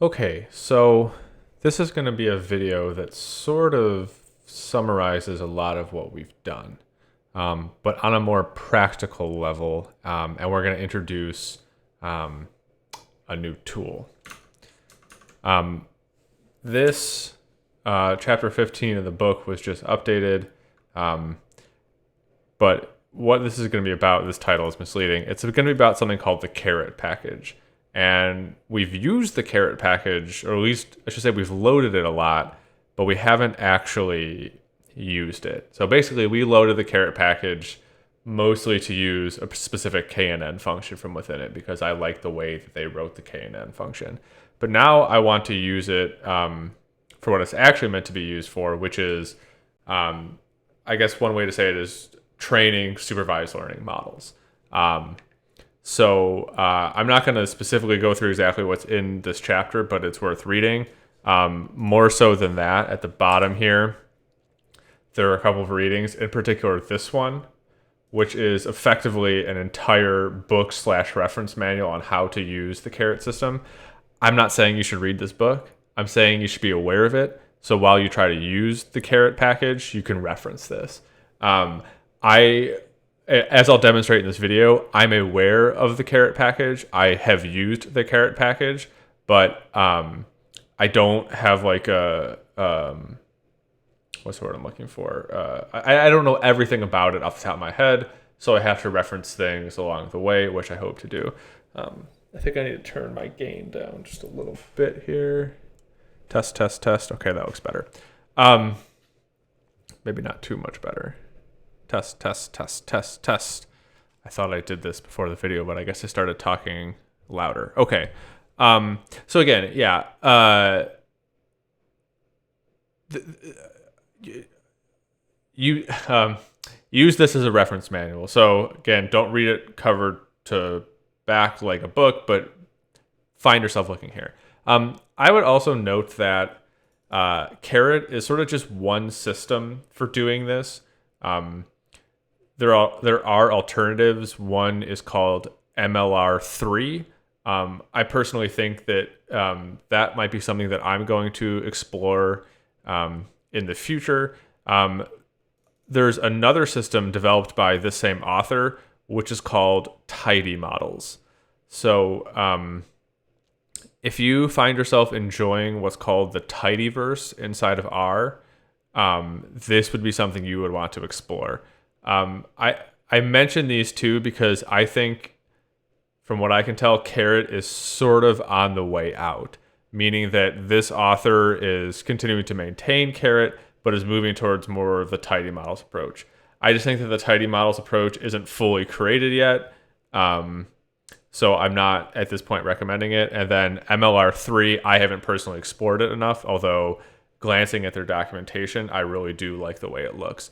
Okay, so this is going to be a video that sort of summarizes a lot of what we've done, but on a more practical level, and we're going to introduce um, a new tool. This chapter 15 of the book was just updated, but what this is going to be about, this title is misleading. It's going to be about something called the caret package. And we've used the caret package, or at least I should say we've loaded it a lot, but we haven't actually used it. So basically we loaded the caret package mostly to use a specific knn function from within it because I like the way that they wrote the knn function. But now I want to use it for what it's actually meant to be used for, which is, I guess one way to say it is training supervised learning models. So I'm not going to specifically go through exactly what's in this chapter, but it's worth reading. More so than that, at the bottom here, there are a couple of readings, in particular this one, which is effectively an entire book/reference manual on how to use the caret system. I'm not saying you should read this book. I'm saying you should be aware of it. So while you try to use the caret package, you can reference this. As I'll demonstrate in this video, I'm aware of the caret package. I have used the caret package, but I don't have like a what's the word I'm looking for? I don't know everything about it off the top of my head, so I have to reference things along the way, which I hope to do. I think I need to turn my gain down just a little bit here. Test, test, test. Okay, that looks better. Maybe not too much better. Test, test, test, test, test. I thought I did this before the video, but I guess I started talking louder. Okay. So again, yeah. You use this as a reference manual. So again, don't read it cover to back like a book, but find yourself looking here. I would also note that caret is sort of just one system for doing this. There are alternatives. One is called MLR3. I personally think that that might be something that I'm going to explore in the future. There's another system developed by this same author, which is called tidy models. So if you find yourself enjoying what's called the tidyverse inside of R, this would be something you would want to explore. I mention these two because I think, from what I can tell, caret is sort of on the way out, meaning that this author is continuing to maintain caret, but is moving towards more of the tidy models approach. I just think that the tidy models approach isn't fully created yet, so I'm not at this point recommending it. And then MLR3, I haven't personally explored it enough, although glancing at their documentation, I really do like the way it looks.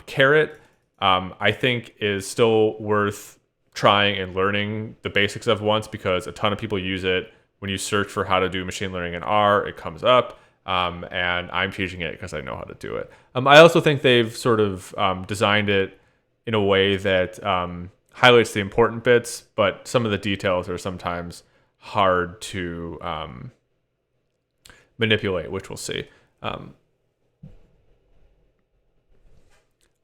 Caret, I think, is still worth trying and learning the basics of once because a ton of people use it. When you search for how to do machine learning in R, it comes up, and I'm teaching it because I know how to do it. I also think they've sort of designed it in a way that highlights the important bits, but some of the details are sometimes hard to manipulate, which we'll see.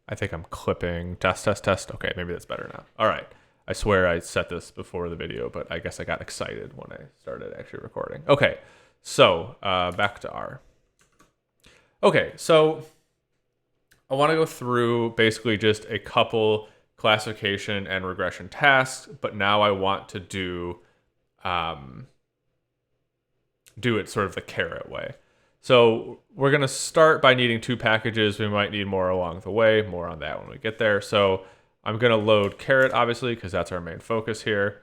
I think I'm clipping test, test, test. Okay, maybe that's better now. All right. I swear I set this before the video, but I guess I got excited when I started actually recording. Okay, so back to R. Okay, so I want to go through basically just a couple classification and regression tasks, but now I want to do it sort of the caret way. So we're going to start by needing two packages. We might need more along the way. More on that when we get there. So I'm going to load caret, obviously, because that's our main focus here.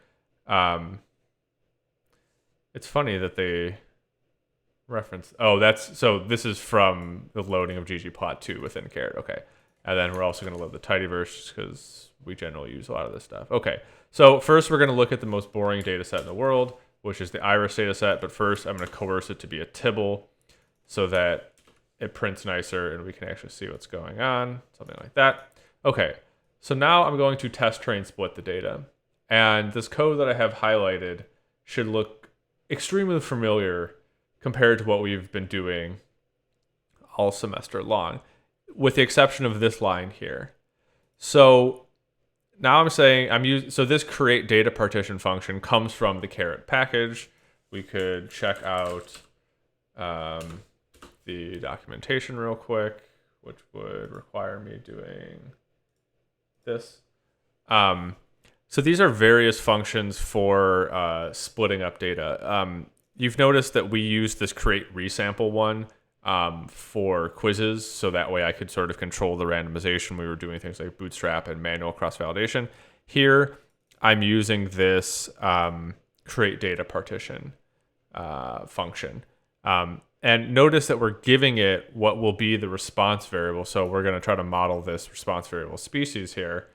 It's funny that they reference... Oh, this is from the loading of ggplot2 within caret. Okay. And then we're also going to load the tidyverse because we generally use a lot of this stuff. Okay. So first we're going to look at the most boring data set in the world, which is the iris data set. But first I'm going to coerce it to be a tibble, so that it prints nicer and we can actually see what's going on, something like that. Okay, so now I'm going to test train split the data. And this code that I have highlighted should look extremely familiar compared to what we've been doing all semester long, with the exception of this line here. So now I'm saying so this create data partition function comes from the caret package. We could check out the documentation real quick, which would require me doing this. So these are various functions for splitting up data. You've noticed that we use this create resample one for quizzes, so that way I could sort of control the randomization. We were doing things like bootstrap and manual cross-validation. Here, I'm using this create data partition function. And notice that we're giving it what will be the response variable. So we're going to try to model this response variable species here.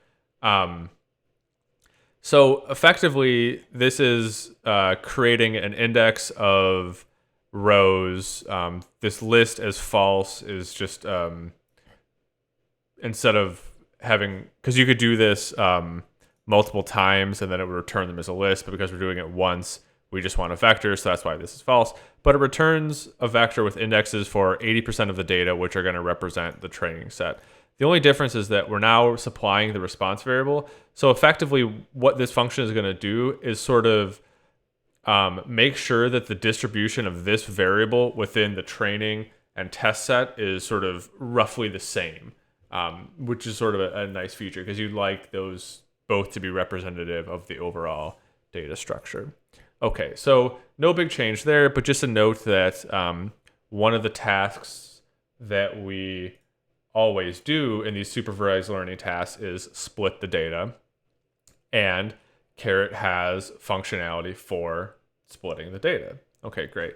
So effectively, this is creating an index of rows. This list as false is just instead of having, because you could do this multiple times and then it would return them as a list, but because we're doing it once, we just want a vector, so that's why this is false. But it returns a vector with indexes for 80% of the data, which are going to represent the training set. The only difference is that we're now supplying the response variable. So effectively, what this function is going to do is sort of make sure that the distribution of this variable within the training and test set is sort of roughly the same, which is sort of a nice feature because you'd like those both to be representative of the overall data structure. Okay, so no big change there, but just a note that one of the tasks that we always do in these supervised learning tasks is split the data, and caret has functionality for splitting the data. Okay, great.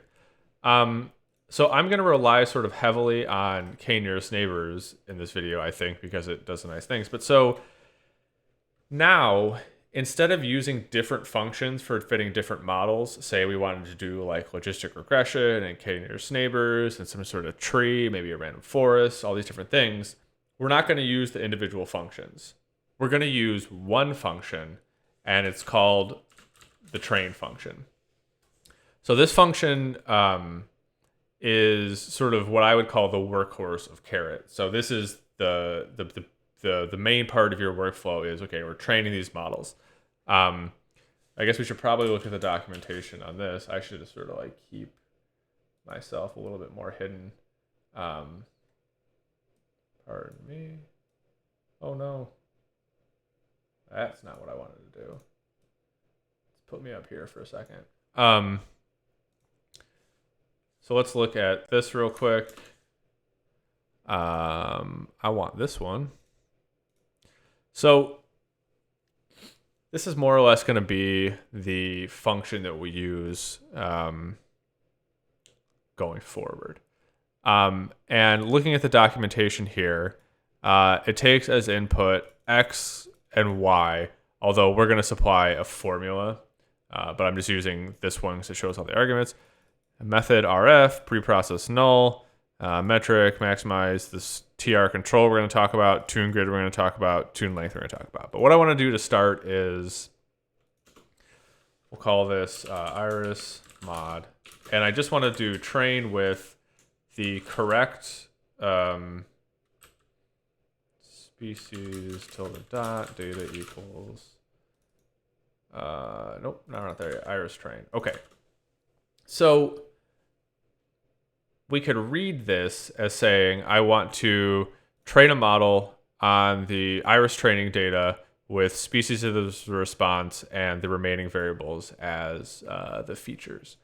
So I'm going to rely sort of heavily on k-nearest neighbors in this video, I think, because it does some nice things. But so now, instead of using different functions for fitting different models, say we wanted to do like logistic regression and k-nearest neighbors and some sort of tree, maybe a random forest, all these different things, we're not going to use the individual functions. We're going to use one function, and it's called the train function. So this function is sort of what I would call the workhorse of caret. So this is the main part of your workflow is, okay, we're training these models. I guess we should probably look at the documentation on this. I should just sort of like keep myself a little bit more hidden. Pardon me. Oh no. That's not what I wanted to do. Let's put me up here for a second. So let's look at this real quick. I want this one. So this is more or less going to be the function that we use going forward. And looking at the documentation here, it takes as input x and y, although we're going to supply a formula, but I'm just using this one because it shows all the arguments. Method rf, preprocess null, metric, maximize, this tr control we're going to talk about, tune grid we're going to talk about, tune length we're going to talk about. But what I want to do to start is, we'll call this iris mod, and I just want to do train with the correct species tilde dot data equals, nope, not there yet, iris train. Okay, so we could read this as saying, I want to train a model on the iris training data with species of the response and the remaining variables as the features.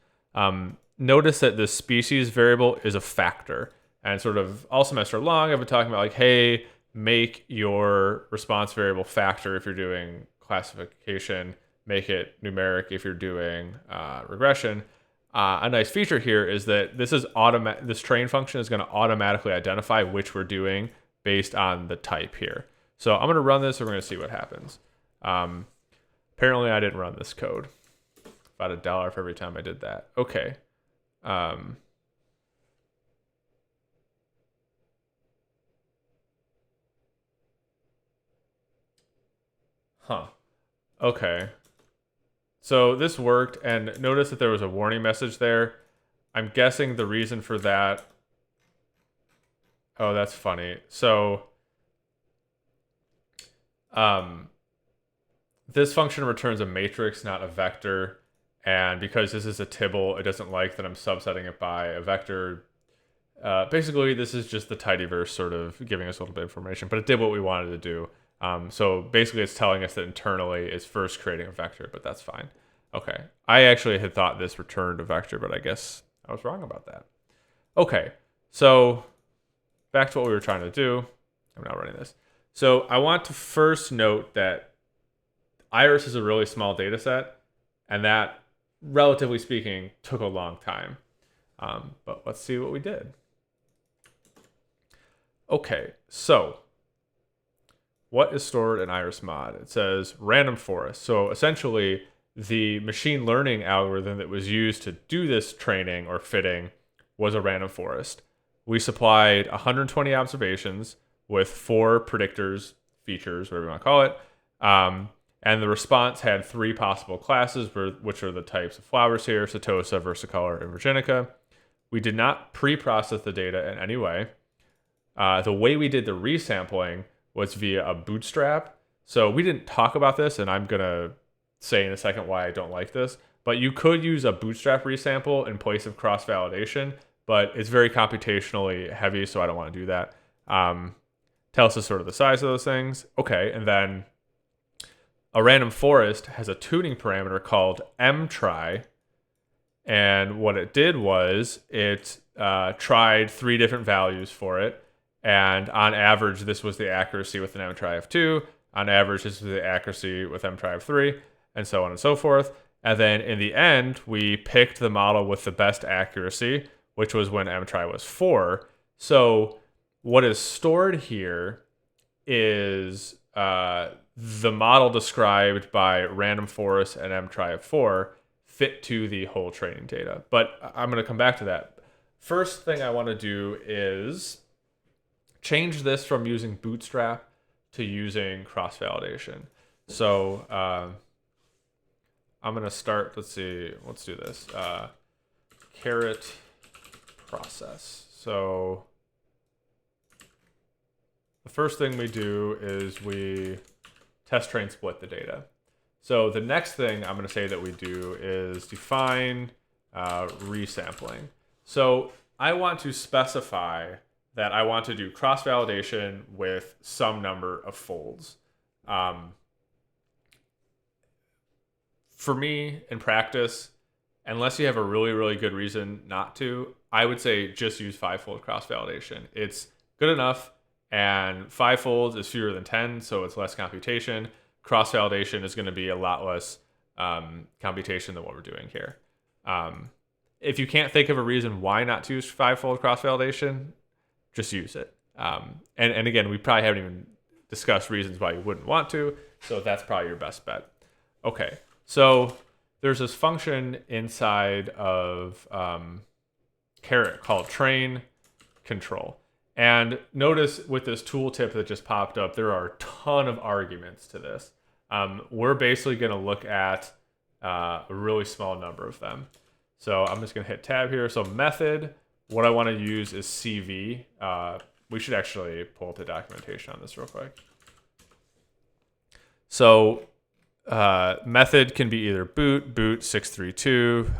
Notice that the species variable is a factor. And sort of all semester long, I've been talking about like, hey, make your response variable factor if you're doing classification, make it numeric if you're doing regression. A nice feature here is that this train function is going to automatically identify which we're doing based on the type here. So I'm going to run this and we're going to see what happens. Apparently I didn't run this code. About $1 for every time I did that. Okay. Okay. So this worked, and notice that there was a warning message there. I'm guessing the reason for that... Oh, that's funny. So this function returns a matrix, not a vector. And because this is a tibble, it doesn't like that I'm subsetting it by a vector. Basically, this is just the tidyverse sort of giving us a little bit of information, but it did what we wanted to do. So basically, it's telling us that internally it's first creating a vector, but that's fine. Okay. I actually had thought this returned a vector, but I guess I was wrong about that. Okay. So back to what we were trying to do. I'm not running this. So I want to first note that Iris is a really small data set, and that, relatively speaking, took a long time. But let's see what we did. Okay, so what is stored in Iris mod? It says random forest. So essentially, the machine learning algorithm that was used to do this training or fitting was a random forest. We supplied 120 observations with 4 predictors, features, whatever you want to call it. And the response had 3 possible classes, which are the types of flowers here: Setosa, versicolor, and virginica. We did not pre-process the data in any way. The way we did the resampling was via a bootstrap. So we didn't talk about this, and I'm going to say in a second why I don't like this. But you could use a bootstrap resample in place of cross-validation, but it's very computationally heavy, so I don't want to do that. Tells us sort of the size of those things. Okay, and then a random forest has a tuning parameter called mtry. And what it did was it tried 3 different values for it. And on average, this was the accuracy with an mtry of 2. On average, this was the accuracy with mtry of 3, and so on and so forth. And then in the end, we picked the model with the best accuracy, which was when mtry was 4. So what is stored here is the model described by random forest and mtry of 4 fit to the whole training data. But I'm going to come back to that. First thing I want to do is change this from using bootstrap to using cross-validation. So I'm going to start, let's do this. Caret process. So the first thing we do is we test train split the data. So the next thing I'm going to say that we do is define resampling. So I want to specify that I want to do cross-validation with some number of folds. For me, in practice, unless you have a really, really good reason not to, I would say just use 5-fold cross-validation. It's good enough, and 5 folds is fewer than 10, so it's less computation. Cross-validation is going to be a lot less computation than what we're doing here. If you can't think of a reason why not to use 5-fold cross-validation, just use it. And again, we probably haven't even discussed reasons why you wouldn't want to, so that's probably your best bet. Okay, so there's this function inside of caret called train control. And notice with this tooltip that just popped up, there are a ton of arguments to this. We're basically going to look at a really small number of them. So I'm just going to hit tab here. So method, what I want to use is CV. We should actually pull up the documentation on this real quick. So method can be either boot 632,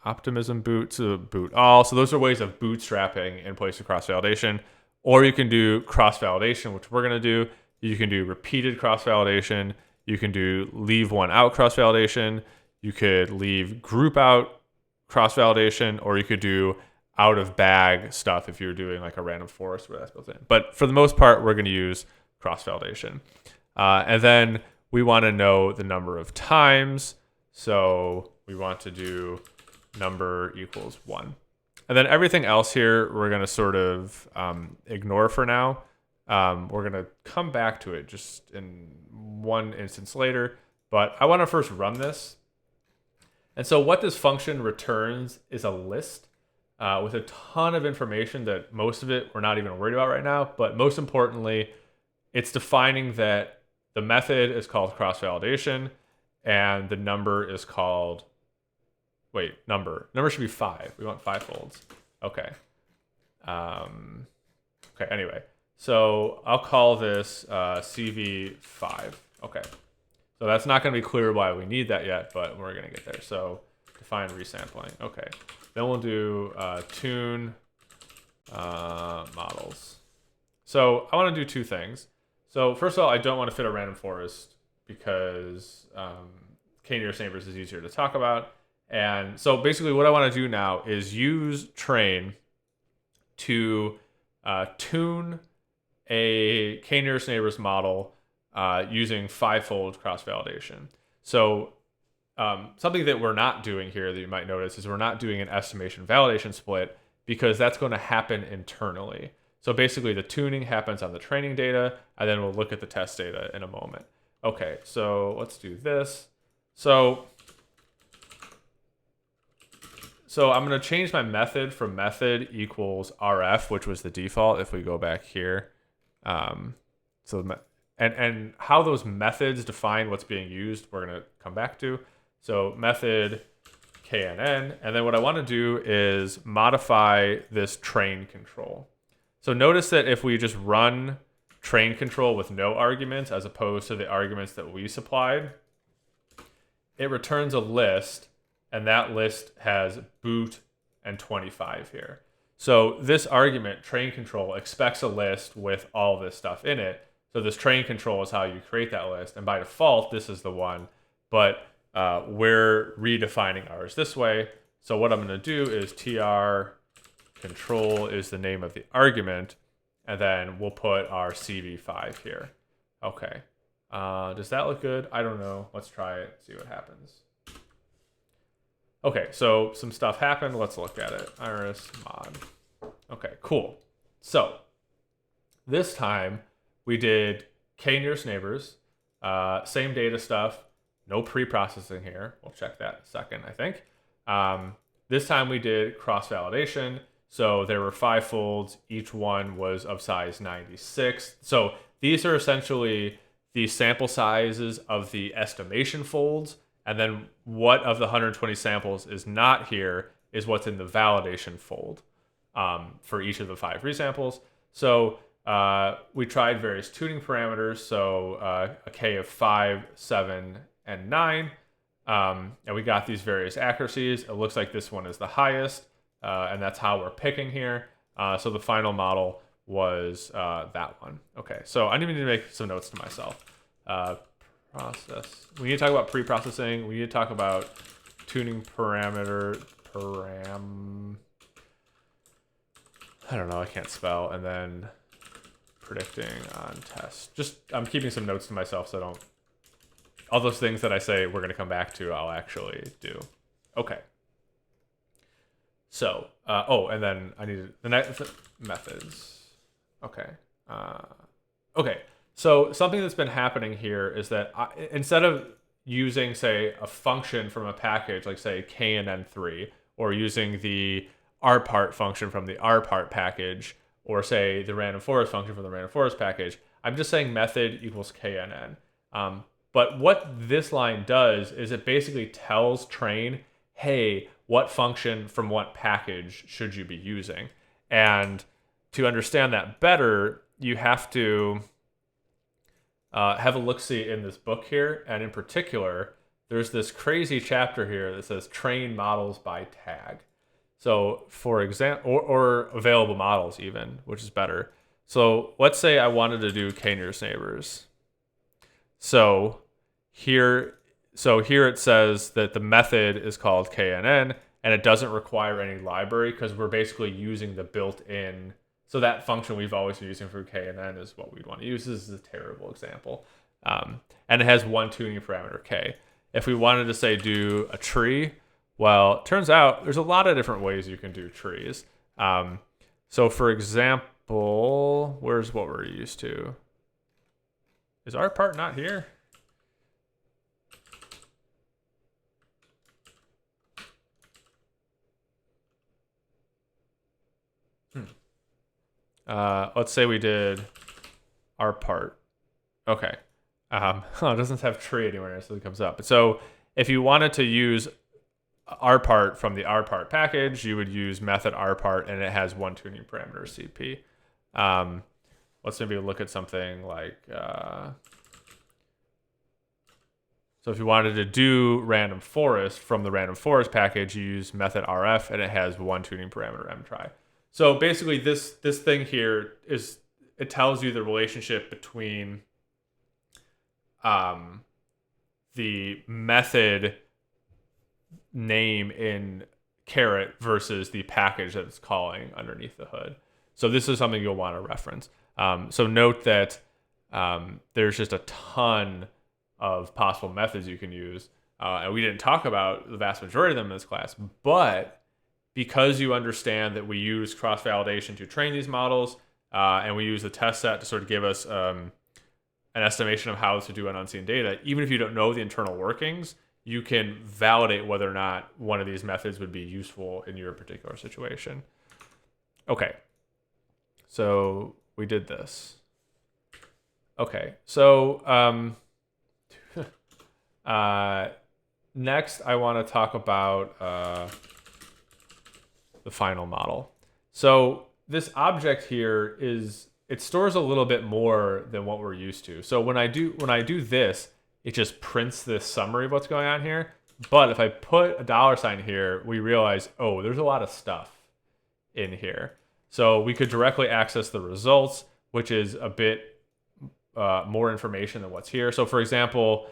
optimism boot, boot all. So those are ways of bootstrapping in place of cross-validation. Or you can do cross-validation, which we're going to do. You can do repeated cross-validation. You can do leave one out cross-validation. You could leave group out cross-validation, or you could do out-of-bag stuff if you're doing like a random forest where that's built in. But for the most part, we're going to use cross-validation. And then we want to know the number of times. So we want to do number equals 1. And then everything else here, we're going to sort of ignore for now. We're going to come back to it just in one instance later. But I want to first run this. And so what this function returns is a list with a ton of information that most of it we're not even worried about right now. But most importantly, it's defining that the method is called cross-validation, and the number is called, wait, number should be 5. We want 5 folds. Okay. Okay, anyway. So I'll call this CV5. Okay. So that's not going to be clear why we need that yet, but we're going to get there. So define resampling. Okay. Then we'll do tune models. So I want to do 2 things. So first of all, I don't want to fit a random forest because k-nearest neighbors is easier to talk about. And so basically what I want to do now is use train to tune a k-nearest neighbors model using 5-fold cross-validation. So something that we're not doing here that you might notice is we're not doing an estimation validation split because that's going to happen internally. So basically the tuning happens on the training data, and then we'll look at the test data in a moment. Okay, so let's do this. So I'm going to change my method from method equals RF, which was the default if we go back here. And how those methods define what's being used, we're going to come back to. So method KNN, and then what I want to do is modify this train control. So notice that if we just run train control with no arguments as opposed to the arguments that we supplied, it returns a list, and that list has boot and 25 here. So this argument, train control, expects a list with all this stuff in it. So this train control is how you create that list. And by default, this is the one. But we're redefining ours this way. So what I'm going to do is tr control is the name of the argument. And then we'll put our CV5 here. Okay. Does that look good? I don't know. Let's try it, see what happens. Okay, so some stuff happened. Let's look at it. Iris mod. Okay, cool. So this time we did k-nearest neighbors, same data stuff, no pre-processing here. We'll check that in a second, I think. This time we did cross-validation. So there were 5 folds. Each one was of size 96. So these are essentially the sample sizes of the estimation folds. And then what of the 120 samples is not here is what's in the validation fold for each of the 5 resamples. So we tried various tuning parameters. So a K of 5, 7, and 9. And we got these various accuracies. It looks like this one is the highest. And that's how we're picking here. So the final model was that one. Okay, so I need to make some notes to myself. Process. We need to talk about pre-processing. We need to talk about tuning parameter. I don't know. I can't spell. And then predicting on test. Just I'm keeping some notes to myself so I don't. All those things that I say we're going to come back to, I'll actually do. Okay. So, and then I need the next methods. Okay. Okay. So something that's been happening here is that instead of using, say, a function from a package, like say KNN3, or using the rpart function from the rpart package, or say the random forest function from the random forest package, I'm just saying method equals KNN. But what this line does is it basically tells train, hey, what function from what package should you be using? And to understand that better, you have to have a look-see in this book here. And in particular, there's this crazy chapter here that says train models by tag. So for example, or available models even, which is better. So let's say I wanted to do k-nearest neighbors. So here it says that the method is called KNN, and it doesn't require any library because we're basically using the built-in. So that function we've always been using for KNN is what we'd want to use. This is a terrible example. And it has one tuning parameter, K. If we wanted to say do a tree, well, it turns out there's a lot of different ways you can do trees. So for example, where's what we're used to? Is our part not here? Let's say we did our part. Okay. Oh, it doesn't have tree anywhere, so it comes up. So if you wanted to use rpart from the rpart package, you would use method rpart, and it has one tuning parameter CP. Let's maybe look at something like, so if you wanted to do random forest from the random forest package, you use method rf, and it has one tuning parameter mtry. So basically this thing here is, it tells you the relationship between the method name in caret versus the package that it's calling underneath the hood. So this is something you'll want to reference. So note that there's just a ton of possible methods you can use. And we didn't talk about the vast majority of them in this class, but because you understand that we use cross-validation to train these models, and we use the test set to sort of give us an estimation of how to do on unseen data, even if you don't know the internal workings, you can validate whether or not one of these methods would be useful in your particular situation. Okay, so we did this. Okay, so next I want to talk about the final model. So this object here it stores a little bit more than what we're used to. So when I do this, it just prints this summary of what's going on here. But if I put a $sign here, we realize, oh, there's a lot of stuff in here. So we could directly access the results, which is a bit more information than what's here. So for example,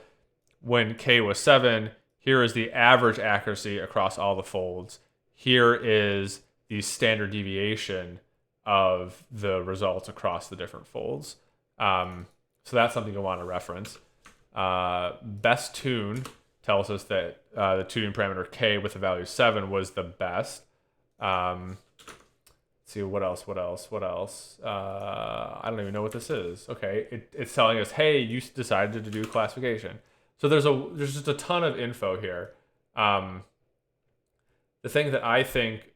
when K was 7, here is the average accuracy across all the folds. Here is the standard deviation of the results across the different folds. So that's something you'll want to reference. Best tune tells us that the tuning parameter K with the value 7 was the best. Let's see, what else? I don't even know what this is. Okay, it's telling us, hey, you decided to do classification. So there's just a ton of info here. The thing that I think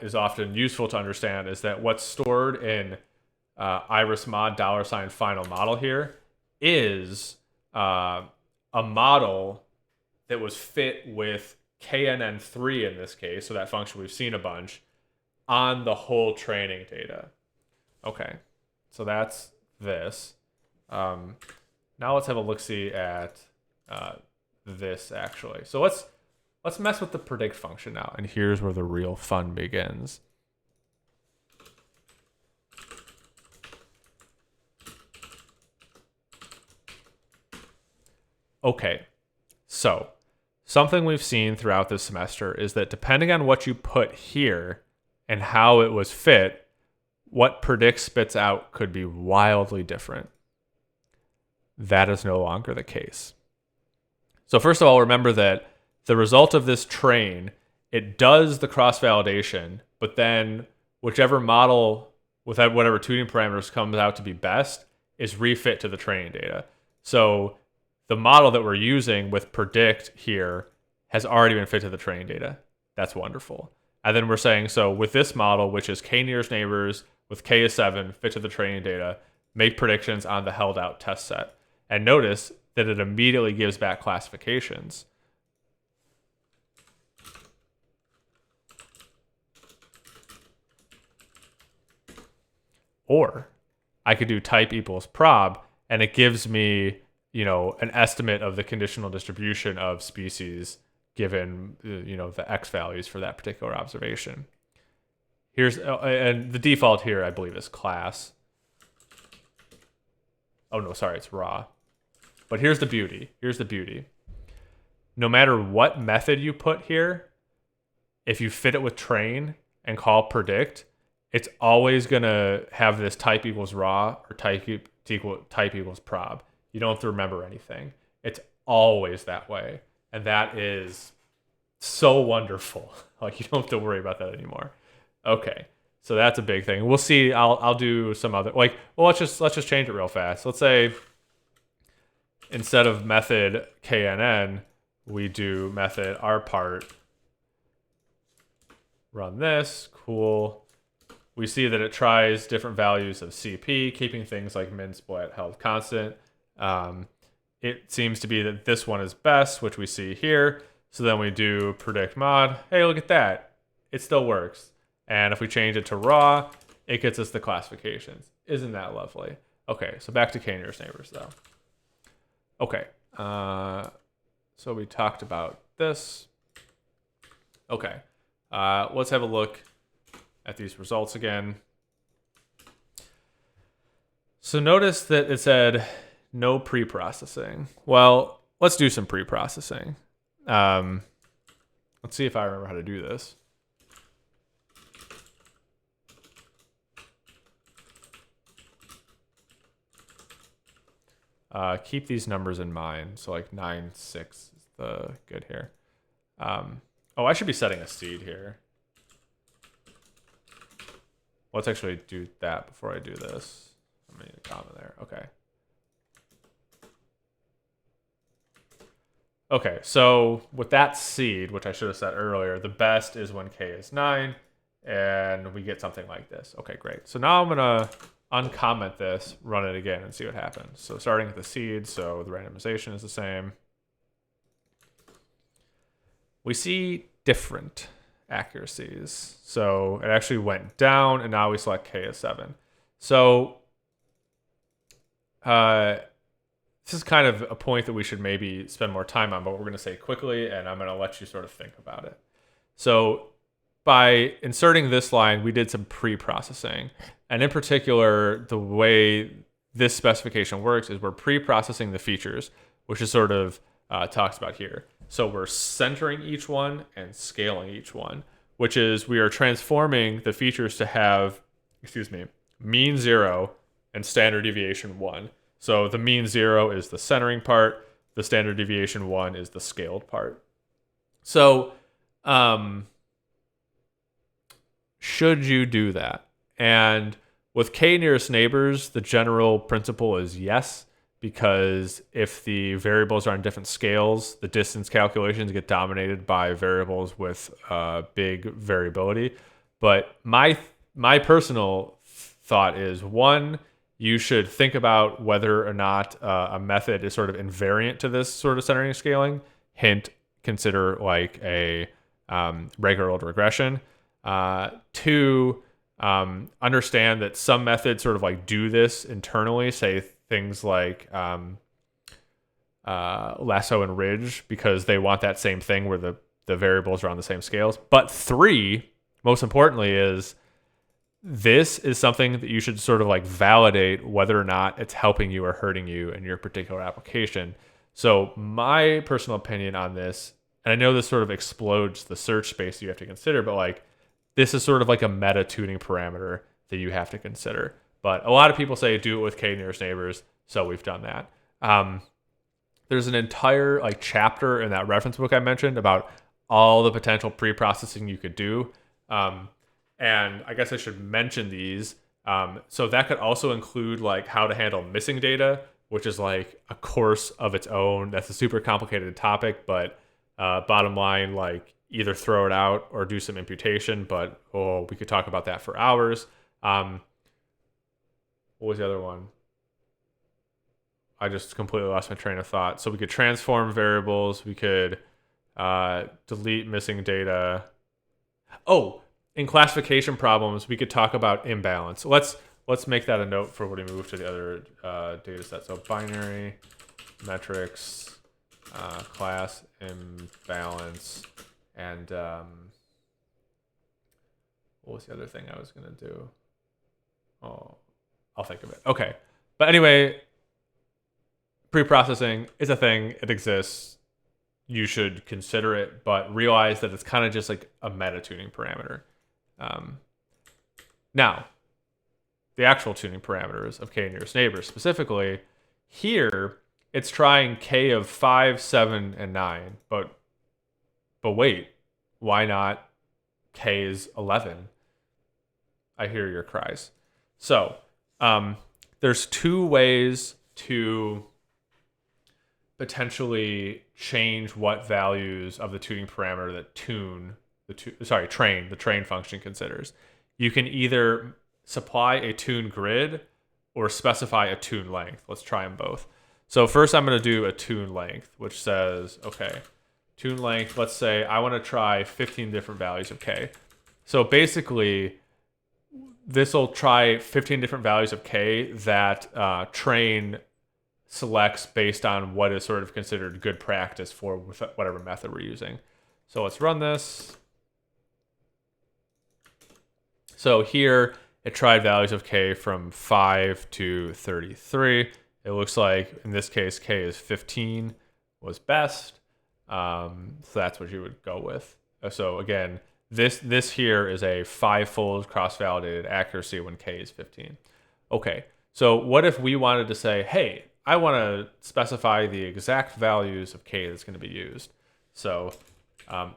is often useful to understand is that what's stored in iris mod $ final model here is a model that was fit with KNN3 in this case, so that function we've seen a bunch, on the whole training data. Okay, so that's this. Now let's have a look-see at this actually. So let's mess with the predict function now, and here's where the real fun begins. Okay, so something we've seen throughout this semester is that depending on what you put here and how it was fit, what predict spits out could be wildly different. That is no longer the case. So first of all, remember that the result of this train, it does the cross-validation, but then whichever model with whatever tuning parameters comes out to be best is refit to the training data. So the model that we're using with predict here has already been fit to the training data. That's wonderful. And then we're saying, so with this model, which is K nearest neighbors with K is 7, fit to the training data, make predictions on the held out test set. And notice that it immediately gives back classifications. Or I could do type equals prob, and it gives me, an estimate of the conditional distribution of species given, the X values for that particular observation. And the default here, I believe, is class. Oh no, sorry, it's raw. But here's the beauty. No matter what method you put here, if you fit it with train and call predict, it's always going to have this type equals raw or type equals prob. You don't have to remember anything. It's always that way. And that is so wonderful. Like, you don't have to worry about that anymore. Okay, so that's a big thing. We'll see. I'll do some other, let's just change it real fast. Let's say instead of method KNN, we do method rpart. Run this. Cool. We see that it tries different values of CP, keeping things like min split held constant. it seems to be that this one is best, which we see here. So then we do predict mod. Hey, look at that. It still works. And if we change it to raw, it gets us the classifications. Isn't that lovely? Okay, so back to k-nearest neighbors though. Okay, so we talked about this. Okay, let's have a look at these results again. So notice that it said no pre-processing. Well, let's do some pre-processing. Let's see if I remember how to do this. Keep these numbers in mind. So like 9, 6 is the good here. Oh, I should be setting a seed here. Let's actually do that before I do this. I made a comma there. Okay. Okay, so with that seed, which I should have said earlier, the best is when k is 9, and we get something like this. Okay, great. So now I'm going to uncomment this, run it again, and see what happens. So starting with the seed, so the randomization is the same. We see different accuracies. So it actually went down, and now we select k as 7. So this is kind of a point that we should maybe spend more time on, but we're going to say quickly, and I'm going to let you sort of think about it. So by inserting this line, we did some pre-processing. And in particular, the way this specification works is we're pre-processing the features, which is sort of talked about here. So we're centering each one and scaling each one, which is we are transforming the features to have, mean 0 and standard deviation 1. So the mean 0 is the centering part. The standard deviation 1 is the scaled part. So should you do that? And with k nearest neighbors, the general principle is yes, because if the variables are on different scales, the distance calculations get dominated by variables with big variability. But my personal thought is, one, you should think about whether or not a method is sort of invariant to this sort of centering and scaling. Hint, consider like a regular old regression. Two, understand that some methods sort of like do this internally, say things like lasso and ridge, because they want that same thing where the variables are on the same scales. But three, most importantly, is this is something that you should sort of like validate whether or not it's helping you or hurting you in your particular application. So my personal opinion on this, and I know this sort of explodes the search space you have to consider, but like this is sort of like a meta tuning parameter that you have to consider. But a lot of people say do it with k nearest neighbors, so we've done that. There's an entire like chapter in that reference book I mentioned about all the potential pre-processing you could do. And I guess I should mention these. So that could also include like how to handle missing data, which is like a course of its own. That's a super complicated topic, but bottom line, like either throw it out or do some imputation. But we could talk about that for hours. What was the other one? I just completely lost my train of thought. So we could transform variables. We could delete missing data. Oh, in classification problems, we could talk about imbalance. Let's make that a note for when we move to the other data set. So binary metrics, class imbalance, and what was the other thing I was going to do? Oh, I'll think of it. Okay. But anyway, pre-processing is a thing. It exists. You should consider it, but realize that it's kind of just like a meta tuning parameter. Now, the actual tuning parameters of k nearest neighbors specifically, here it's trying k of 5, 7, and 9, but wait, why not k is 11? I hear your cries. So there's two ways to potentially change what values of the tuning parameter that train, the train function considers. You can either supply a tune grid or specify a tune length. Let's try them both. So first I'm going to do a tune length, which says, okay, tune length, let's say I want to try 15 different values of k. So basically, this will try 15 different values of k that train selects based on what is sort of considered good practice for whatever method we're using. So let's run this. So here it tried values of k from 5 to 33. It looks like in this case k is 15 was best. So that's what you would go with. So again, this here is a 5-fold cross-validated accuracy when k is 15. Okay, so what if we wanted to say, hey, I want to specify the exact values of k that's going to be used. So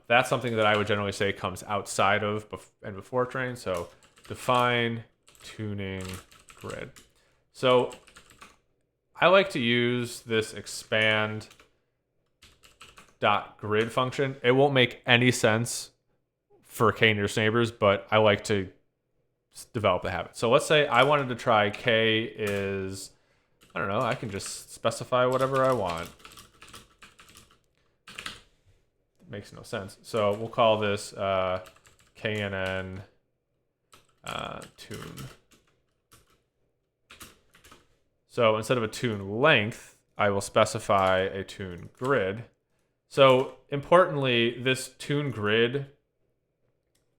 that's something that I would generally say comes outside of and before train. So define tuning grid. So I like to use this expand .grid function. It won't make any sense for k nearest neighbors, but I like to develop the habit. So let's say I wanted to try k is, I don't know, I can just specify whatever I want. It makes no sense. So we'll call this KNN tune. So instead of a tune length, I will specify a tune grid. So importantly, this tune grid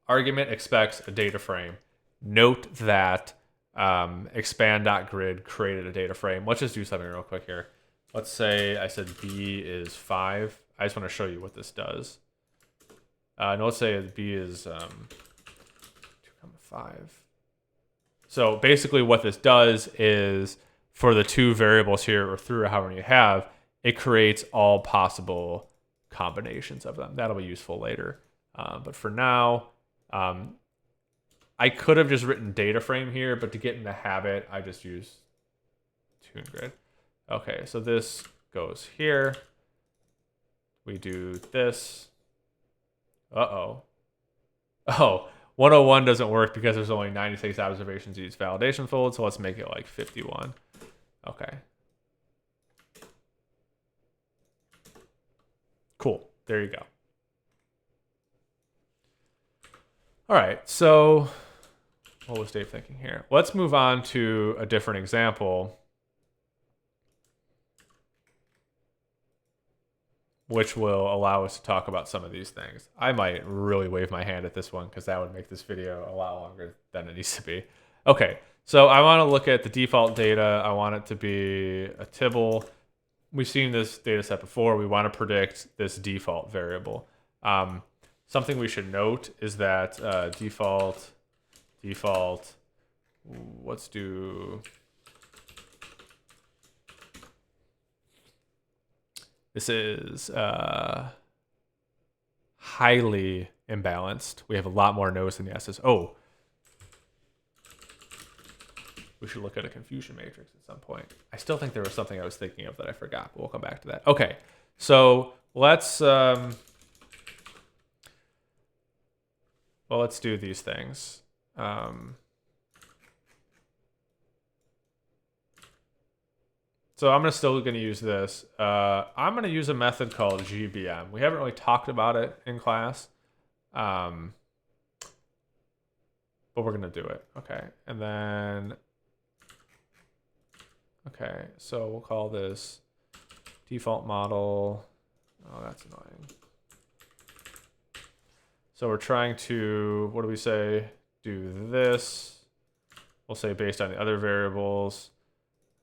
argument expects a data frame. Note that expand.grid created a data frame. Let's just do something real quick here. Let's say I said b is 5. I just want to show you what this does. No, let's say b is 2,5. So basically what this does is for the two variables here, or through however many you have, it creates all possible combinations of them. That'll be useful later. But for now, I could have just written data frame here, but to get in the habit, I just use tune grid. Okay, so this goes here. We do this. Uh-oh. Oh, 101 doesn't work because there's only 96 observations each validation fold, so let's make it like 51. Okay. Cool. There you go. All right, so what was Dave thinking here? Let's move on to a different example, which will allow us to talk about some of these things. I might really wave my hand at this one because that would make this video a lot longer than it needs to be. Okay, so I want to look at the default data. I want it to be a Tibble. We've seen this data set before. We want to predict this default variable. Something we should note is that default, let's do, this is highly imbalanced. We have a lot more no's than yeses. Oh, we should look at a confusion matrix at some point. I still think there was something I was thinking of that I forgot, but we'll come back to that. Okay, so let's let's do these things. So I'm still going to use this. I'm going to use a method called GBM. We haven't really talked about it in class, but we're going to do it. Okay, and then, okay, so we'll call this default model. Oh, that's annoying. So we're trying to, what do we say? Do this. We'll say based on the other variables.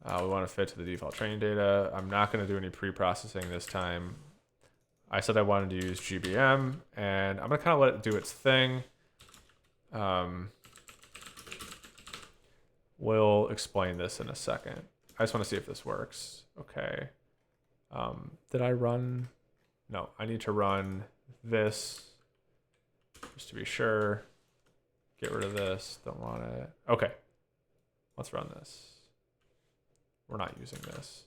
We want to fit to the default training data. I'm not going to do any pre-processing this time. I said I wanted to use GBM, and I'm going to kind of let it do its thing. We'll explain this in a second. I just want to see if this works. Okay. Did I run? No, I need to run this just to be sure. Get rid of this. Don't want it. Okay. Let's run this. We're not using this.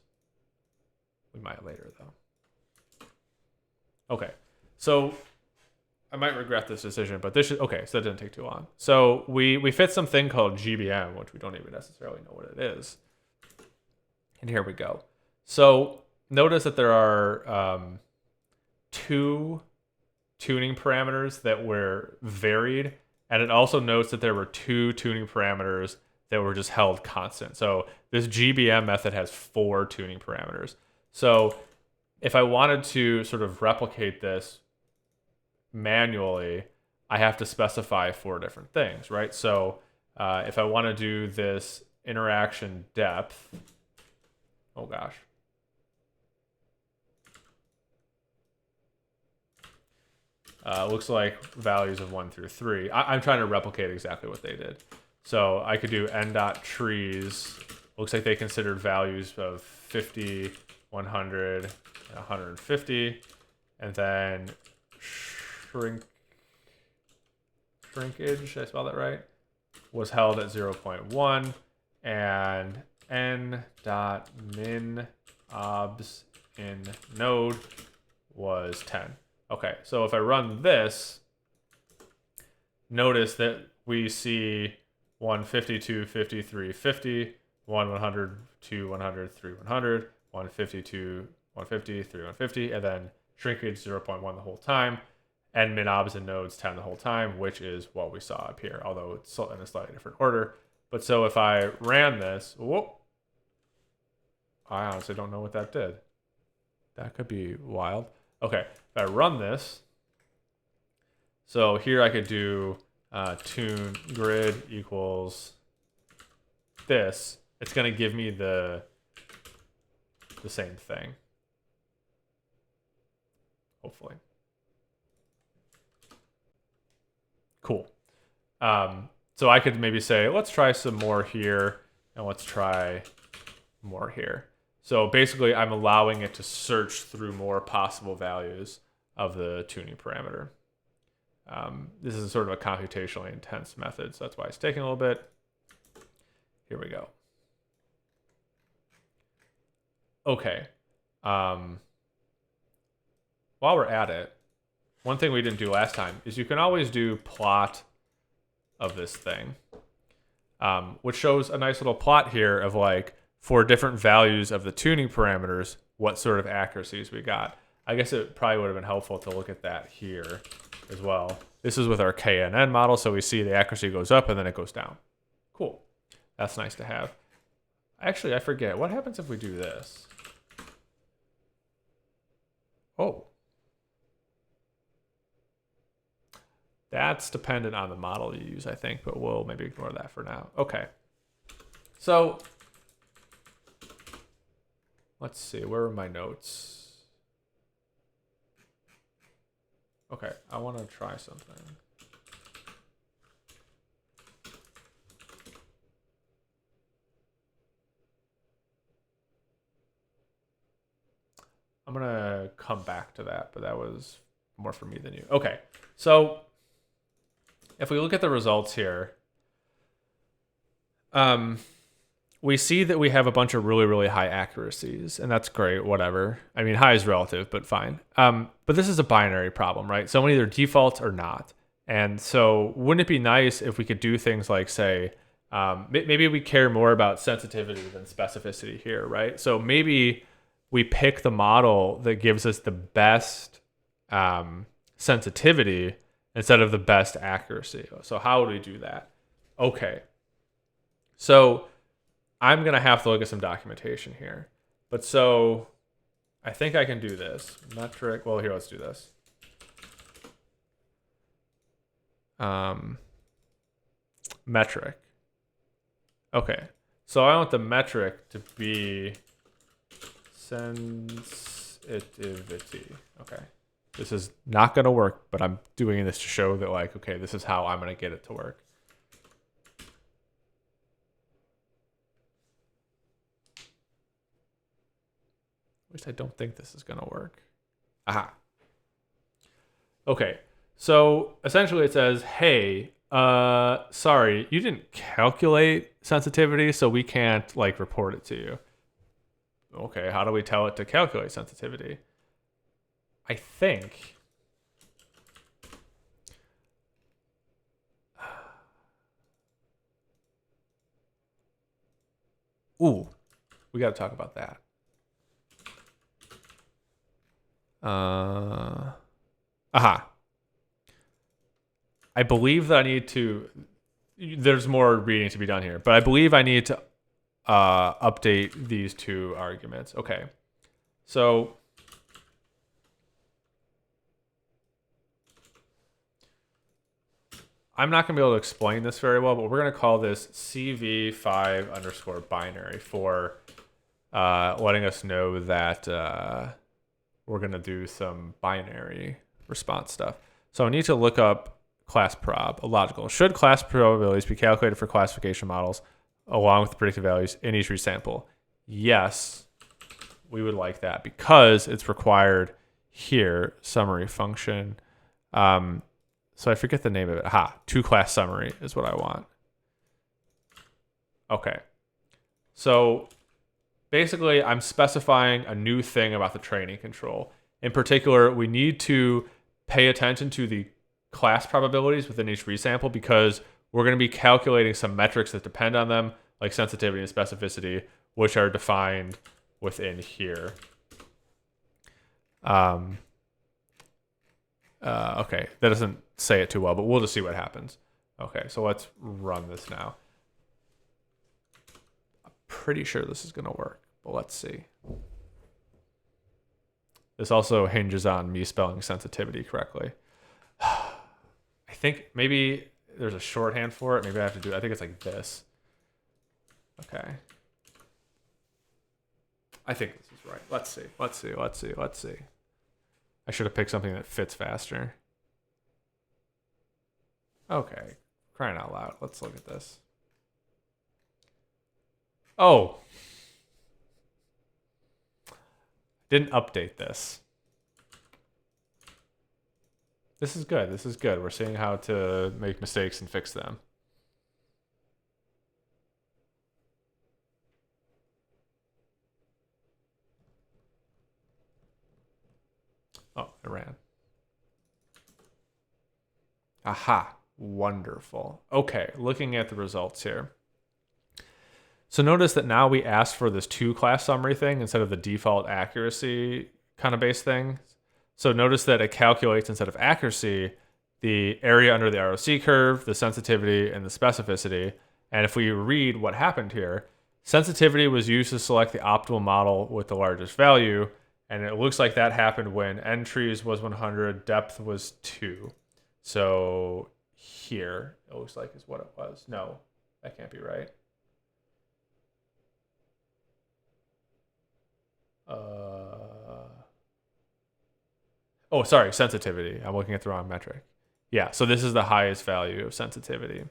We might later, though. Okay. So I might regret this decision, but this should, okay, so that didn't take too long. So we fit something called GBM, which we don't even necessarily know what it is. And here we go. So notice that there are two tuning parameters that were varied, and it also notes that there were two tuning parameters that were just held constant. So this GBM method has 4 tuning parameters. So if I wanted to sort of replicate this manually, I have to specify 4 different things, right? So if I want to do this interaction depth, oh gosh. Looks like values of 1 through 3. I'm trying to replicate exactly what they did. So I could do n.trees. Looks like they considered values of 50, 100, and 150. And then shrinkage, did I spell that right? Was held at 0.1. And n.min obs in node was 10. Okay, so if I run this, notice that we see 150, 250, 350, 100, 2, 100, 3, 100, 150, 2, 150, 3, 150, and then shrinkage 0.1 the whole time, and min obs and nodes 10 the whole time, which is what we saw up here, although it's in a slightly different order. But so if I ran this, whoop, I honestly don't know what that did. That could be wild. Okay, if I run this, so here I could do tune grid equals this. It's going to give me the same thing, hopefully. Cool. So I could maybe say, let's try some more here, and let's try more here. So basically, I'm allowing it to search through more possible values of the tuning parameter. This is sort of a computationally intense method, so that's why it's taking a little bit. Here we go. Okay. While we're at it, one thing we didn't do last time is you can always do plot of this thing, which shows a nice little plot here of like, for different values of the tuning parameters, what sort of accuracies we got. I guess it probably would have been helpful to look at that here as well. This is with our KNN model, so we see the accuracy goes up and then it goes down. Cool. That's nice to have. Actually, I forget. What happens if we do this? Oh. That's dependent on the model you use, I think, but we'll maybe ignore that for now. Okay. So let's see, where are my notes? Okay, I want to try something. I'm going to come back to that, but that was more for me than you. Okay, so if we look at the results here, we see that we have a bunch of really, really high accuracies, and that's great, whatever. I mean, high is relative, but fine. But this is a binary problem, right? Someone either defaults or not. And so wouldn't it be nice if we could do things like, say, maybe we care more about sensitivity than specificity here, right? So maybe we pick the model that gives us the best sensitivity instead of the best accuracy. So how would we do that? Okay. So I'm going to have to look at some documentation here. But so I think I can do this. Metric. Well, here, let's do this. Metric. Okay. So I want the metric to be sensitivity. Okay. This is not going to work, but I'm doing this to show that, like, okay, this is how I'm going to get it to work. At least I don't think this is going to work. Aha. Okay. So essentially it says, hey, sorry, you didn't calculate sensitivity, so we can't like report it to you. Okay, how do we tell it to calculate sensitivity? I think ooh, we got to talk about that. Aha. I believe that I need to, there's more reading to be done here, but I believe I need to update these two arguments. Okay. So I'm not going to be able to explain this very well, but we're going to call this CV5 underscore binary for letting us know that we're going to do some binary response stuff. So I need to look up class prob, illogical. Should class probabilities be calculated for classification models along with the predicted values in each resample? Yes, we would like that because it's required here. Summary function. So I forget the name of it. To class summary is what I want. Okay. So basically, I'm specifying a new thing about the training control. In particular, we need to pay attention to the class probabilities within each resample because we're going to be calculating some metrics that depend on them, like sensitivity and specificity, which are defined within here. Okay, that doesn't say it too well, but we'll just see what happens. Okay, so let's run this now. I'm pretty sure this is going to work, but let's see. This also hinges on me spelling sensitivity correctly. I think maybe there's a shorthand for it. Maybe I have to do it. I think it's like this. Okay. I think this is right. Let's see. I should have picked something that fits faster. Okay. Crying out loud. Let's look at this. Oh. Didn't update this. This is good. We're seeing how to make mistakes and fix them. Oh, it ran. Aha. Wonderful. Okay, looking at the results here. So notice that now we asked for this two-class summary thing instead of the default accuracy kind of base thing. So notice that it calculates, instead of accuracy, the area under the ROC curve, the sensitivity, and the specificity. And if we read what happened here, sensitivity was used to select the optimal model with the largest value. And it looks like that happened when entries was 100, depth was 2. So here, it looks like is what it was. No, that can't be right. Oh, sorry, sensitivity. I'm looking at the wrong metric. Yeah, so this is the highest value of sensitivity.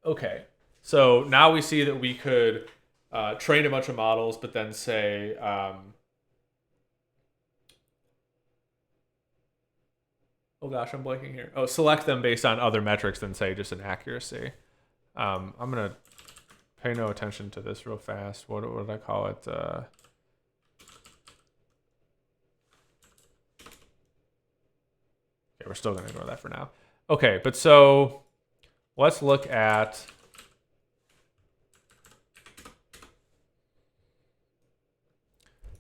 Okay, so now we see that we could train a bunch of models, but then say, oh gosh, I'm blanking here. Oh, select them based on other metrics than say just an accuracy. I'm going to pay no attention to this real fast. What did I call it? Okay, we're still going to ignore that for now. Okay, but so let's look at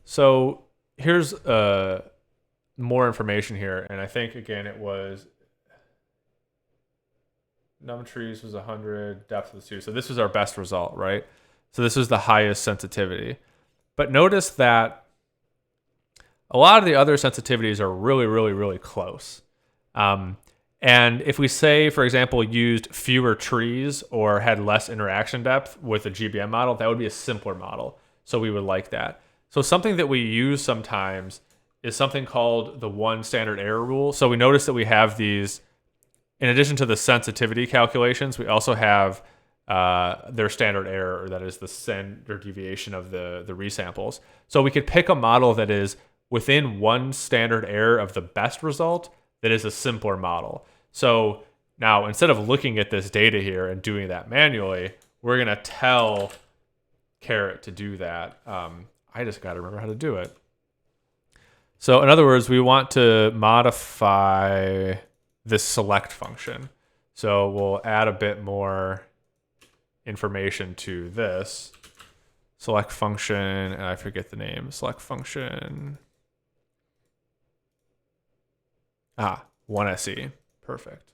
so here's more information here, and I think again it was num trees was 100, depth was 2. So this was our best result, right? So this was the highest sensitivity. But notice that a lot of the other sensitivities are really, really, really close. And if we say, for example, used fewer trees or had less interaction depth with a GBM model, that would be a simpler model. So we would like that. So something that we use sometimes is something called the one standard error rule. So we notice that we have these, in addition to the sensitivity calculations, we also have their standard error, or that is the standard deviation of the resamples. So we could pick a model that is within one standard error of the best result that is a simpler model. So now instead of looking at this data here and doing that manually, we're going to tell caret to do that. I just got to remember how to do it. So in other words, we want to modify this select function. So we'll add a bit more information to this select function, and I forget the name. Select function. 1 SE. Perfect.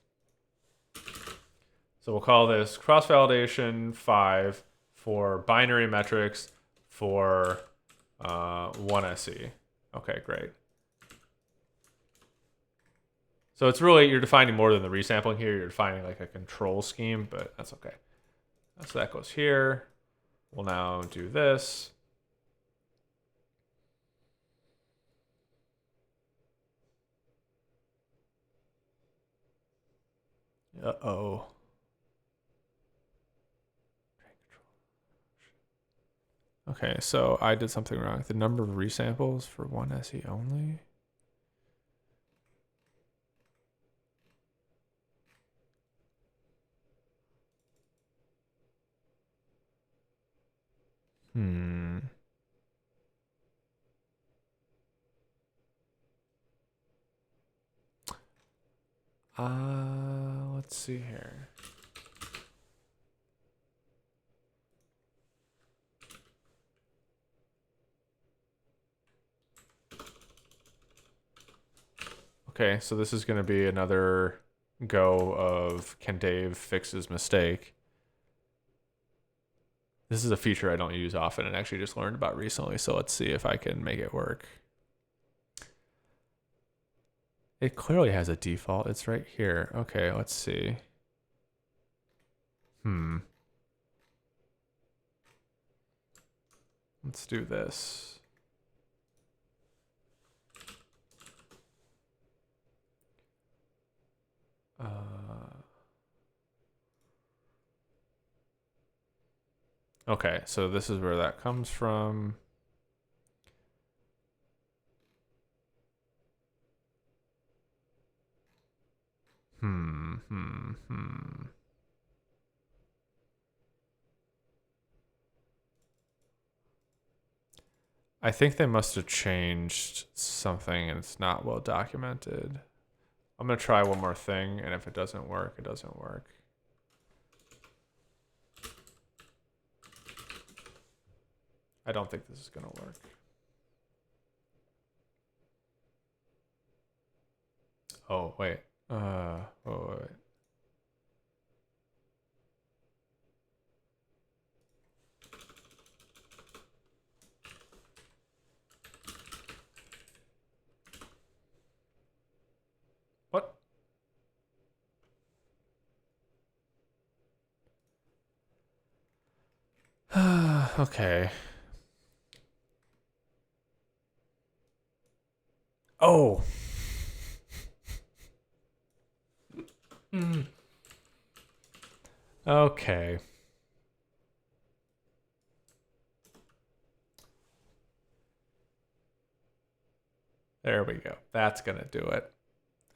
So we'll call this cross-validation 5 for binary metrics for 1 SE. Okay, great. So it's really, you're defining more than the resampling here. You're defining like a control scheme, but that's okay. So that goes here. We'll now do this. Uh-oh. Okay, so I did something wrong. The number of resamples for 1 SE only. Let's see here. Okay, so this is going to be another go of can Dave fix his mistake. This is a feature I don't use often and actually just learned about recently, so let's see if I can make it work. It clearly has a default. It's right here. Okay, let's see. Let's do this. Okay, so this is where that comes from. I think they must have changed something and it's not well documented. I'm going to try one more thing, and if it doesn't work, it doesn't work. I don't think this is going to work. Oh, wait. Wait. What? Okay. Oh. Okay. There we go. That's going to do it.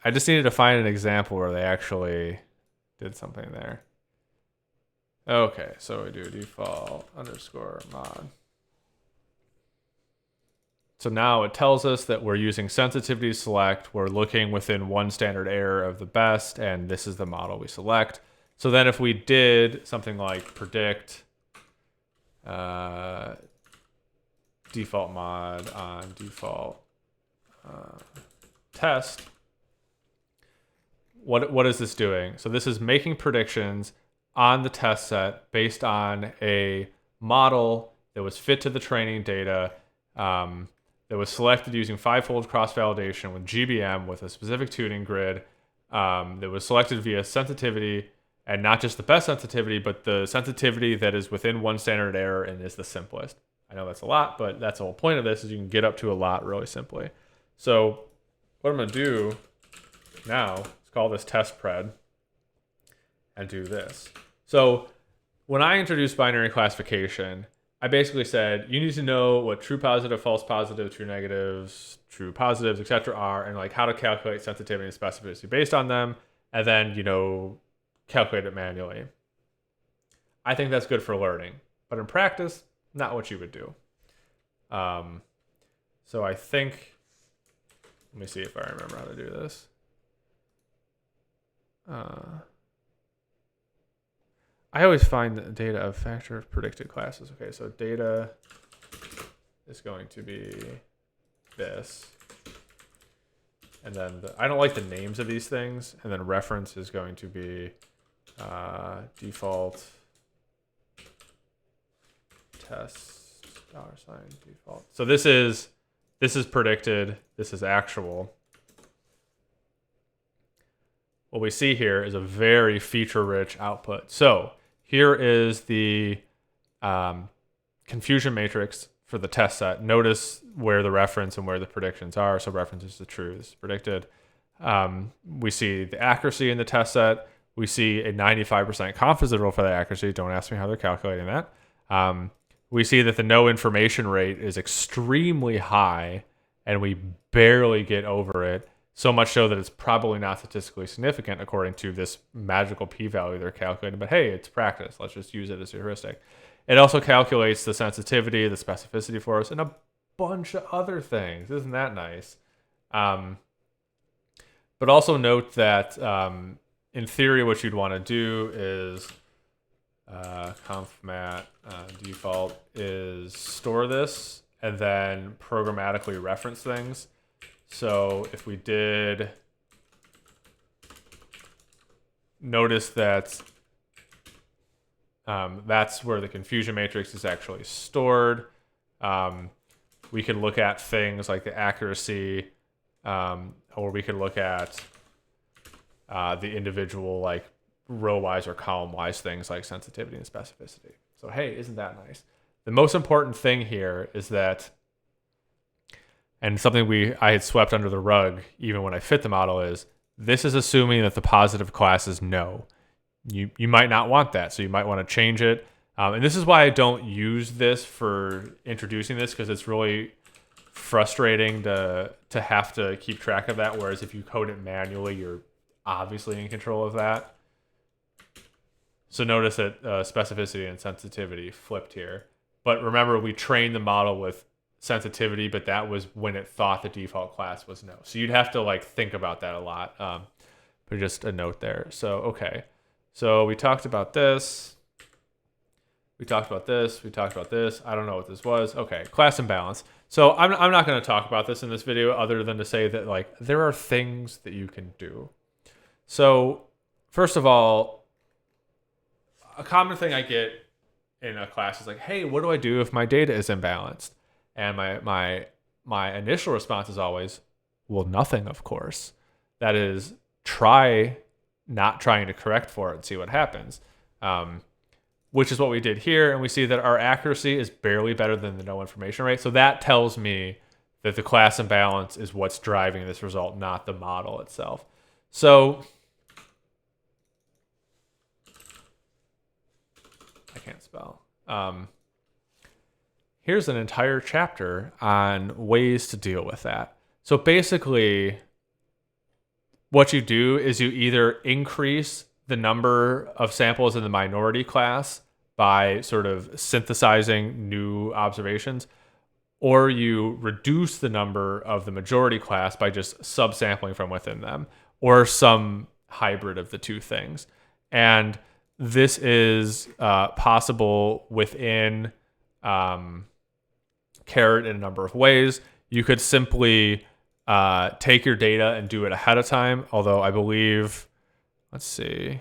I just needed to find an example where they actually did something there. Okay, so we do default underscore mod. So now it tells us that we're using sensitivity select. We're looking within one standard error of the best, and this is the model we select. So then if we did something like predict default mod on default test, what is this doing? So this is making predictions on the test set based on a model that was fit to the training data, that was selected using 5-fold cross-validation with GBM with a specific tuning grid, that was selected via sensitivity, and not just the best sensitivity, but the sensitivity that is within one standard error and is the simplest. I know that's a lot, but that's the whole point of this, is you can get up to a lot really simply. So what I'm going to do now is call this test pred and do this. So when I introduced binary classification, I basically said you need to know what true positive, false positive, true negatives, true positives, etc. are, and like how to calculate sensitivity and specificity based on them, and then calculate it manually. I think that's good for learning, but in practice, not what you would do. So I think, let me see if I remember how to do this. I always find the data of factor of predicted classes. Okay, so data is going to be this. And then I don't like the names of these things. And then reference is going to be default test $default. So this is predicted. This is actual. What we see here is a very feature-rich output. So here is the confusion matrix for the test set. Notice where the reference and where the predictions are. So reference is the true, this is predicted. We see the accuracy in the test set. We see a 95% confidence interval for the accuracy. Don't ask me how they're calculating that. We see that the no information rate is extremely high, and we barely get over it. So much so that it's probably not statistically significant according to this magical p-value they're calculating. But hey, it's practice. Let's just use it as a heuristic. It also calculates the sensitivity, the specificity for us, and a bunch of other things. Isn't that nice? But also note that in theory, what you'd want to do is conf.mat default is store this and then programmatically reference things. So if we did notice that that's where the confusion matrix is actually stored. We could look at things like the accuracy, or we could look at the individual like row-wise or column-wise things like sensitivity and specificity. So hey, isn't that nice? The most important thing here is that, and something I had swept under the rug even when I fit the model, is this is assuming that the positive class is no. You might not want that, so you might want to change it. And this is why I don't use this for introducing this, because it's really frustrating to have to keep track of that, whereas if you code it manually, you're obviously in control of that. So notice that specificity and sensitivity flipped here. But remember, we trained the model with sensitivity, but that was when it thought the default class was no. So you'd have to like think about that a lot. But just a note there. So, okay. So we talked about this. We talked about this. We talked about this. I don't know what this was. Okay, class imbalance. So I'm not going to talk about this in this video other than to say that like there are things that you can do. So first of all, a common thing I get in a class is like, hey, what do I do if my data is imbalanced? And my initial response is always, well, nothing, of course. That is, try not trying to correct for it and see what happens. Which is what we did here. And we see that our accuracy is barely better than the no information rate. So that tells me that the class imbalance is what's driving this result, not the model itself. So I can't spell. Here's an entire chapter on ways to deal with that. So basically, what you do is you either increase the number of samples in the minority class by sort of synthesizing new observations, or you reduce the number of the majority class by just subsampling from within them, or some hybrid of the two things. And this is possible within caret in a number of ways. You could simply take your data and do it ahead of time, although I believe, let's see,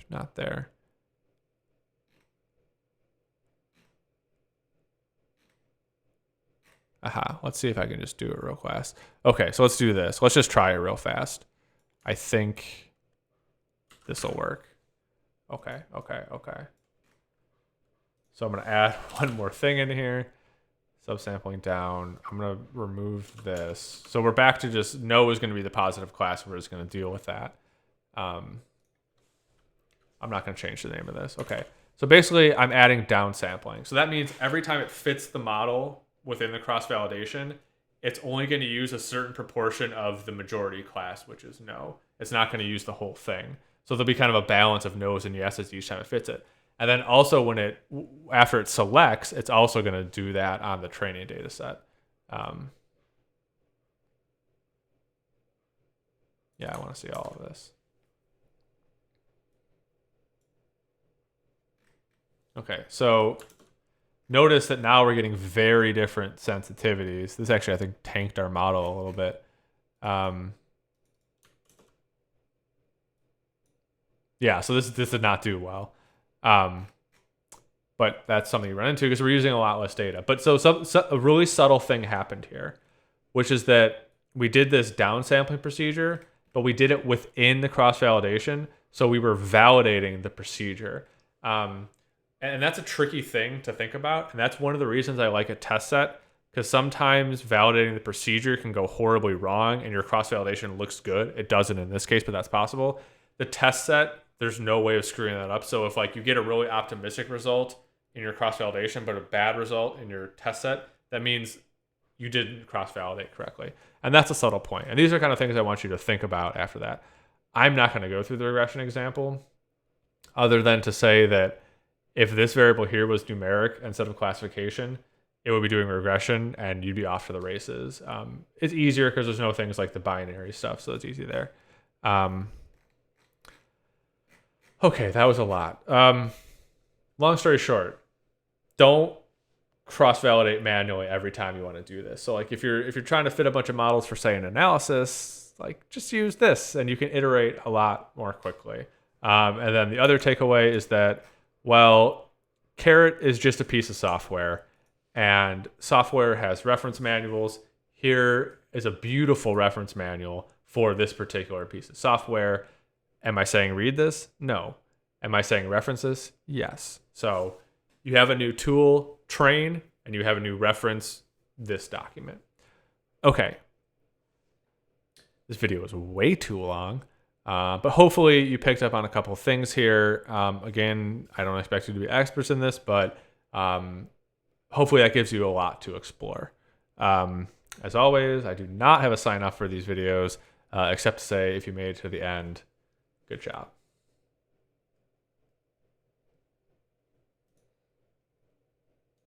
not there. Aha, let's see if I can just do it real fast. Okay, so let's do this. Let's just try it real fast. I think this will work. Okay. So I'm going to add one more thing in here. Subsampling down. I'm going to remove this. So we're back to just no is going to be the positive class. We're just going to deal with that. I'm not going to change the name of this. Okay. So basically, I'm adding downsampling. So that means every time it fits the model within the cross-validation, it's only going to use a certain proportion of the majority class, which is no. It's not going to use the whole thing. So there'll be kind of a balance of no's and yeses each time it fits it. And then also after it selects, it's also going to do that on the training data set. Yeah, I want to see all of this. Okay, so notice that now we're getting very different sensitivities. This actually, I think, tanked our model a little bit. Yeah, so this did not do well. But that's something you run into because we're using a lot less data. But so a really subtle thing happened here, which is that we did this downsampling procedure, but we did it within the cross-validation. So we were validating the procedure. And that's a tricky thing to think about. And that's one of the reasons I like a test set, because sometimes validating the procedure can go horribly wrong and your cross-validation looks good. It doesn't in this case, but that's possible. The test set, there's no way of screwing that up. So if like you get a really optimistic result in your cross-validation, but a bad result in your test set, that means you didn't cross-validate correctly. And that's a subtle point. And these are kind of things I want you to think about after that. I'm not going to go through the regression example other than to say that if this variable here was numeric instead of classification, it would be doing regression and you'd be off to the races. It's easier because there's no things like the binary stuff, so it's easy there. Okay, that was a lot. Long story short, don't cross-validate manually every time you want to do this. So like if you're trying to fit a bunch of models for, say, an analysis, like just use this and you can iterate a lot more quickly. And then the other takeaway is that, well, Caret is just a piece of software, and software has reference manuals. Here is a beautiful reference manual for this particular piece of software. Am I saying read this? No. Am I saying reference this? Yes. So you have a new tool, train, and you have a new reference, this document. Okay. This video was way too long, but hopefully you picked up on a couple of things here. Again, I don't expect you to be experts in this, but hopefully that gives you a lot to explore. As always, I do not have a sign off for these videos, except to say if you made it to the end, good job.